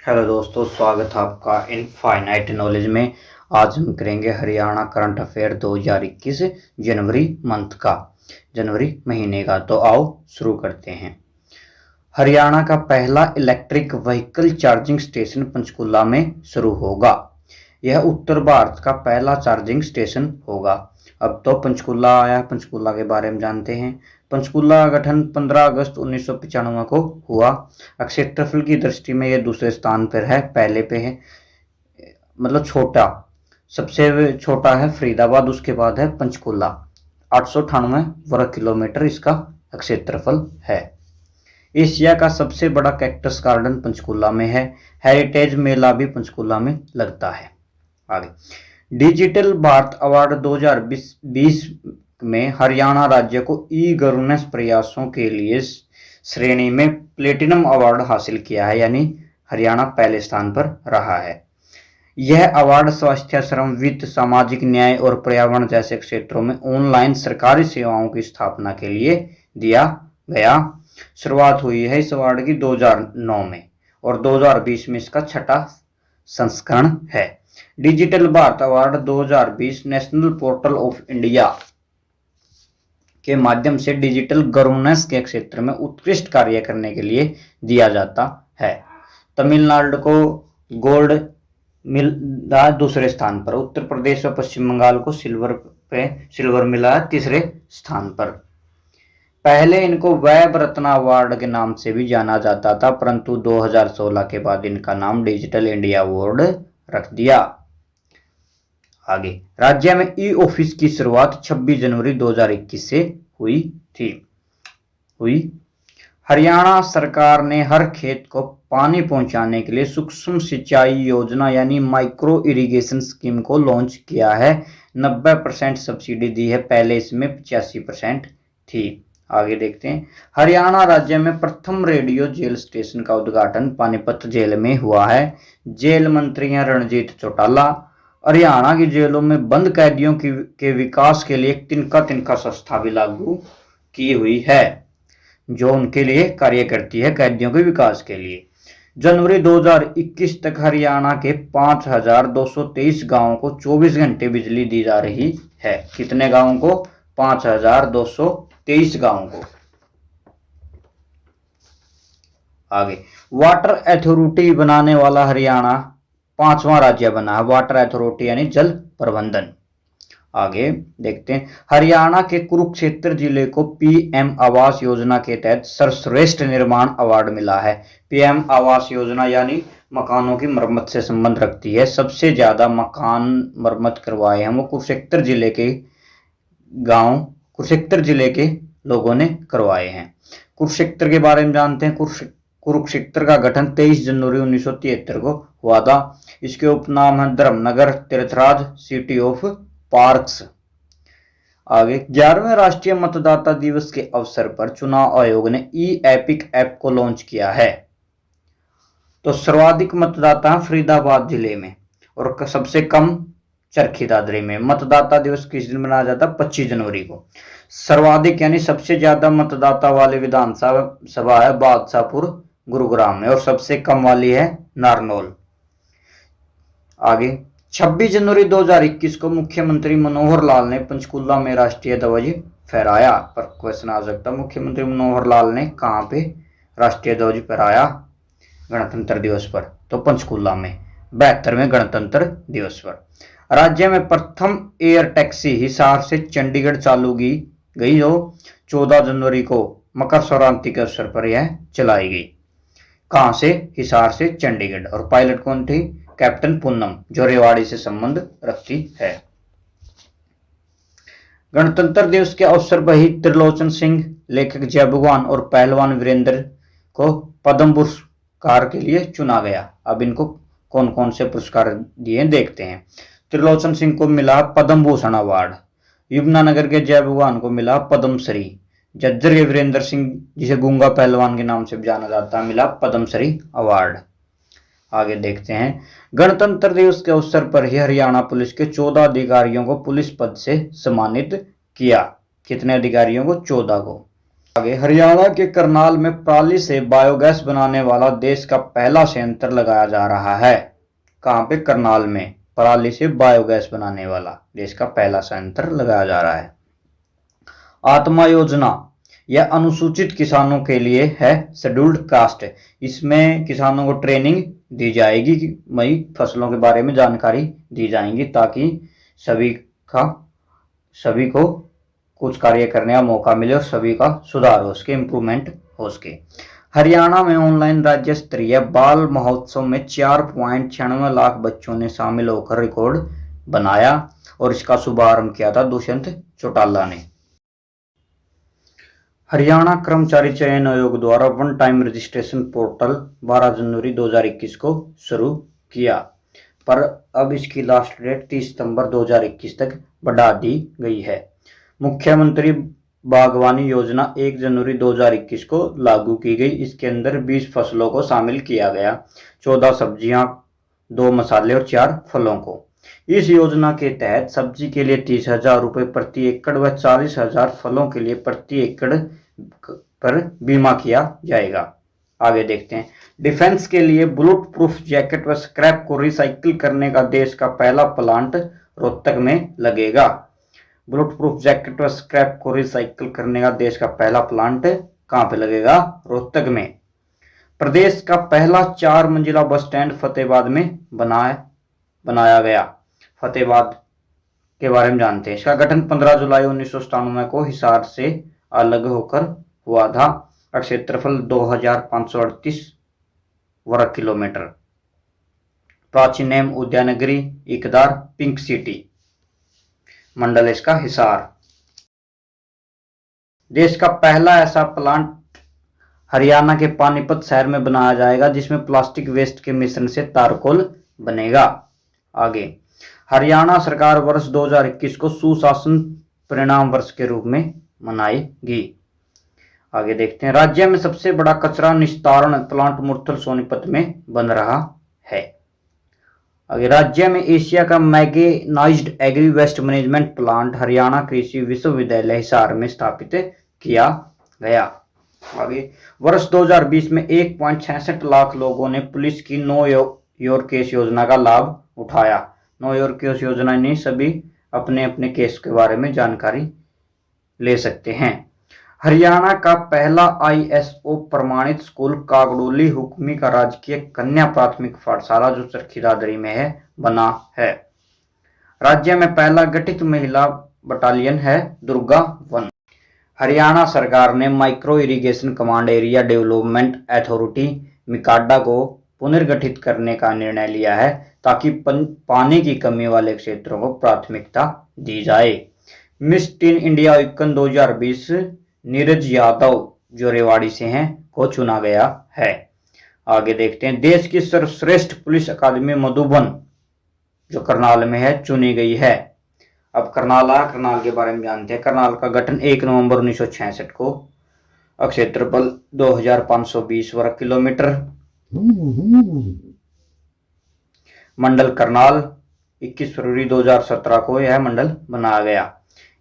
Hello दोस्तों, स्वागत है आपका इनफाइनाइट नॉलेज में। आज हम करेंगे हरियाणा करंट अफेयर 2021 जनवरी मंथ का, जनवरी महीने का। तो आओ शुरू करते हैं। हरियाणा का पहला electric vehicle charging station Panchkula में शुरू होगा। यह उत्तर भारत का पहला चार्जिंग स्टेशन होगा। अब तो पंचकूला आया, पंचकूला के बारे में जानते हैं। पंचकूला का गठन 15 अगस्त 1995 को हुआ। क्षेत्रफल की दृष्टि में यह दूसरे स्थान पर है, पहले पे है मतलब छोटा, सबसे छोटा है फरीदाबाद, उसके बाद है पंचकूला। 898 वर्ग किलोमीटर इसका क्षेत्रफल है। एशिया का सबसे बड़ा कैक्टस गार्डन पंचकूला में है। हेरिटेज मेला भी पंचकूला में लगता है। आगे डिजिटल भारत अवार्ड 2020 में हरियाणा राज्य को ई गवर्नेंस प्रयासों के लिए श्रेणी में प्लेटिनम अवार्ड हासिल किया है, यानी हरियाणा पहले स्थान पर रहा है। यह अवार्ड स्वास्थ्य, श्रम, वित्त, सामाजिक न्याय और पर्यावरण जैसे क्षेत्रों में ऑनलाइन सरकारी सेवाओं की स्थापना के लिए दिया गया। शुरुआत हुई है इस अवार्ड की 2009 में और 2020 में इसका छठा संस्करण है। Digital Bharat award 2020 national portal of India के माध्यम से डिजिटल गवर्नेंस के क्षेत्र में उत्कृष्ट कार्य करने के लिए दिया जाता है। तमिलनाडु को गोल्ड मिला दूसरे स्थान पर, उत्तर प्रदेश और पश्चिम बंगाल को सिल्वर मिला तीसरे स्थान पर। पहले इनको वेब रत्न अवार्ड के नाम से भी जाना जाता था, परंतु 2016 के बाद इनका नाम डिजिटल इंडिया अवार्ड रख दिया। आगे राज्य में ई ऑफिस की शुरुआत 26 जनवरी 2021 से हुई। हरियाणा सरकार ने हर खेत को पानी पहुंचाने के लिए सूक्ष्म सिंचाई योजना यानी माइक्रो इरिगेशन स्कीम को लॉन्च किया है। 90% सब्सिडी दी है, पहले इसमें 85% थी। आगे देखते हैं। हरियाणा राज्य में प्रथम रेडियो जेल स्टेशन का उद्घाटन पानीपत जेल में हुआ है। जेल मंत्री हैं रणजीत चौटाला। हरियाणा की जेलों में बंद कैदियों के विकास के लिए तिनका संस्था भी लागू की हुई है, जो उनके लिए कार्य करती है कैदियों के विकास के लिए। जनवरी 2021 तक हरियाणा के 5223 गांवों को 24 घंटे बिजली दी जा रही है। कितने गांवों को? 5223 गांवों को। आगे वाटर अथॉरिटी बनाने वाला हरियाणा 5वां राज्य बना है। वाटर अथॉरिटी यानी जल प्रबंधन। आगे देखते हैं। हरियाणा के कुरुक्षेत्र जिले को पीएम आवास योजना के तहत सर्वश्रेष्ठ निर्माण अवार्ड मिला है। पीएम आवास योजना यानी मकानों की मरम्मत से संबंध रखती है। सबसे ज्यादा मकान मरम्मत करवाए हैं वो कुरुक्षेत्र जिले के लोगों ने करवाए हैं। कुरुक्षेत्र के बारे में जानते हैं। कुरुक्षेत्र का गठन 23 जनवरी 1973 को हुआ था। इसके उपनाम है धर्मनगर, तीर्थराज, सिटी ऑफ पार्क्स। आगे 11वें राष्ट्रीय मतदाता दिवस के अवसर पर चुनाव आयोग ने ई एपिक ऐप को लॉन्च किया है। तो सर्वाधिक मतदाता फरीदाबाद जिले में और सबसे कम चरखी दादरी में। मतदाता दिवस किस दिन मनाया जाता? 25 जनवरी को। सर्वाधिक यानी सबसे ज्यादा मतदाता वाली विधानसभा है बादशाहपुर गुरुग्राम में और सबसे कम वाली है नारनौल। आगे 26 जनवरी 2021 को मुख्यमंत्री मनोहर लाल ने पंचकूला में राष्ट्रीय ध्वज फहराया। पर क्वेश्चन आ सकता है, मुख्यमंत्री मनोहर लाल ने कहां पे राष्ट्रीय ध्वज फहराया गणतंत्र दिवस पर? तो पंचकूला में 72वें गणतंत्र दिवस पर। राज्य में प्रथम एयर टैक्सी हिसार से चंडीगढ़ चालू की गई, जो 14 जनवरी को मकर संक्रांति के अवसर पर यह चलाई गई। कहां से? हिसार से चंडीगढ़। और पायलट कौन थी? कैप्टन पूनम, जो रेवाड़ी से संबंध रखती है। गणतंत्र दिवस के अवसर पर ही त्रिलोचन सिंह, लेखक जय भगवान और पहलवान वीरेंद्र को पद्म पुरस्कार के लिए चुना गया। अब इनको कौन कौन से पुरस्कार दिए देखते हैं। त्रिलोचन सिंह को मिला पद्म भूषण अवार्ड। यमुनानगर के जय भगवान को मिला पद्मश्री। झज्जर के वीरेंद्र सिंह, जिसे गूंगा पहलवान के नाम से जाना जाता है, मिला पद्मश्री अवार्ड। आगे देखते हैं। गणतंत्र दिवस के अवसर पर ही हरियाणा पुलिस के 14 अधिकारियों को पुलिस पद से सम्मानित किया। कितने अधिकारियों को? 14 को। आगे, हरियाणा के करनाल में पराली से बायोगैस बनाने वाला देश का पहला संयंत्र लगाया जा रहा है। कहाँ पे? करनाल में पराली से बायोगैस बनाने वाला देश का पहला संयंत्र लगाया जा रहा है। आत्मा योजना, यह अनुसूचित किसानों के लिए है, शेड्यूल्ड कास्ट। इसमें किसानों को ट्रेनिंग दी जाएगी कि मई फसलों के बारे में जानकारी दी जाएंगी ताकि सभी को कुछ कार्य करने का मौका मिले और सभी का सुधार हो सके, इम्प्रूवमेंट हो सके। हरियाणा में ऑनलाइन राज्य स्तरीय बाल महोत्सव में 4.96 लाख बच्चों ने शामिल होकर रिकॉर्ड बनाया और इसका शुभारंभ किया था दुष्यंत चौटाला ने। हरियाणा कर्मचारी चयन आयोग द्वारा वन टाइम रजिस्ट्रेशन पोर्टल 12 जनवरी 2021 को शुरू किया, पर अब इसकी लास्ट डेट 30 सितंबर 2021 तक बढ़ा दी गई है। मुख्यमंत्री बागवानी योजना 1 जनवरी 2021 को लागू की गई। इसके अंदर 20 फसलों को शामिल किया गया, 14 सब्जियां, 2 मसाले और 4 फलों को। इस योजना के तहत सब्जी के लिए 30,000 रुपये प्रति एकड़ व 40,000 फलों के लिए प्रति एकड़ पर बीमा किया जाएगा। आगे देखते हैं। डिफेंस के लिए बुलेट प्रूफ जैकेट व स्क्रैप को रिसाइकिल करने का देश का पहला प्लांट रोहतक में लगेगा। बुलेट प्रूफ जैकेट व स्क्रैप को रिसाइकिल करने का देश का पहला प्लांट कहाँ पे लगेगा? रोहतक में। प्रदेश का पहला 4 मंजिला बस स्टैंड फतेहाबाद में बनाया गया। फतेहाबाद के बारे में जानते हैं। इसका गठन 15 जुलाई 1997 को हिसार से अलग होकर हुआ था। क्षेत्रफल 2538 वर्ग किलोमीटर। प्राचीन नेम उद्यानगिरी, इकदार, पिंक सिटी। मंडल इसका हिसार। देश का पहला ऐसा प्लांट हरियाणा के पानीपत शहर में बनाया जाएगा जिसमें प्लास्टिक वेस्ट के मिश्रण से तारकोल बनेगा। आगे, हरियाणा सरकार वर्ष 2021 को सुशासन परिणाम वर्ष के रूप में मनाएगी। आगे देखते हैं। राज्य में सबसे बड़ा कचरा निस्तारण प्लांट मुरथल सोनीपत में बन रहा है। आगे, राज्य में एशिया का mechanised agri waste management plant Haryana कृषि विश्वविद्यालय हिसार में स्थापित किया गया। आगे, वर्ष 2020 में 1.66 लाख लोगों ने पुलिस की नो योर केस योजना का लाभ उठाया। नो योर केस योजना ने सभी अपने अपने केस के बारे में जानकारी ले सकते हैं। हरियाणा का पहला ISO प्रमाणित स्कूल कागडोली हुक्मी का राजकीय कन्या प्राथमिक पाठशाला जो चरखी दादरी में है बना है। राज्य में पहला गठित महिला बटालियन है दुर्गा वन। हरियाणा सरकार ने micro irrigation command area development authority MICADA को पुनर्गठित करने का निर्णय लिया है ताकि पानी की कमी वाले क्षेत्रों को प्राथमिकता दी जाए। मिस टीन इंडिया इक्कन 2020 नीरज यादव जो रेवाड़ी से हैं को चुना गया है। आगे देखते हैं। देश की सर्वश्रेष्ठ पुलिस अकादमी मधुबन जो करनाल में है चुनी गई है। अब करनाल के बारे में जानते हैं। करनाल का गठन 1 नवंबर 1966 को। क्षेत्रफल 2520 वर्ग किलोमीटर। मंडल करनाल 21 फरवरी 2017 को यह मंडल बनाया गया।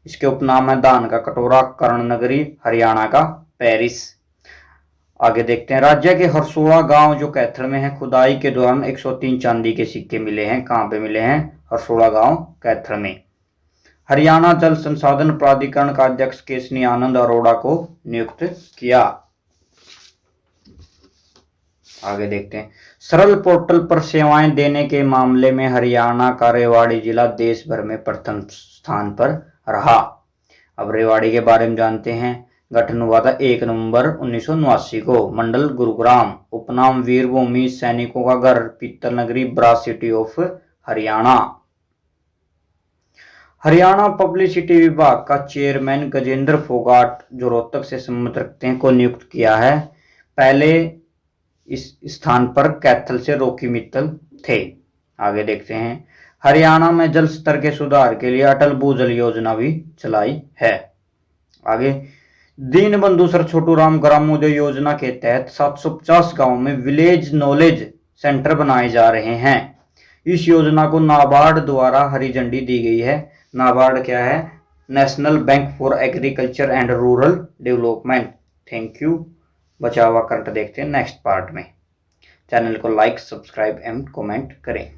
इसके उपनाम है दान का कटोरा, कर्ण नगरी, हरियाणा का पेरिस। आगे देखते हैं। राज्य के हरसोड़ा गांव जो कैथल में है, खुदाई के दौरान 103 चांदी के सिक्के मिले हैं। कहां पे मिले हैं? हरसोड़ा गांव कैथल में। हरियाणा जल संसाधन प्राधिकरण का अध्यक्ष केशनी आनंद अरोड़ा को नियुक्त किया। आगे देखते हैं। सरल पोर्टल पर सेवाएं देने के मामले में हरियाणा का रेवाड़ी जिला देश भर में प्रथम स्थान पर रहा। अब रेवाड़ी के बारे में जानते हैं। गठन हुआ था 1 नवंबर 1979 को। मंडल गुरुग्राम। उपनाम वीरभूमि, सैनिकों का घर, पीतल नगरी, brass city of Haryana. Haryana publicity विभाग का चेयरमैन गजेंद्र फोगाट जो रोहतक से संबंध रखते हैं को नियुक्त किया है। पहले इस स्थान पर कैथल से रॉकी मित्तल थे। आगे देखते हैं। हरियाणा में जल स्तर के सुधार के लिए अटल भूजल योजना भी चलाई है। आगे, दीनबंधु सर छोटूराम ग्रामोदय योजना के तहत 750 गांवों में विलेज नॉलेज सेंटर बनाए जा रहे हैं। इस योजना को नाबार्ड द्वारा हरी झंडी दी गई है। नाबार्ड क्या है? National bank for agriculture and rural development. Thank you. बचा हुआ करंट देखते हैं नेक्स्ट पार्ट में। चैनल को लाइक, सब्सक्राइब एंड कमेंट करें।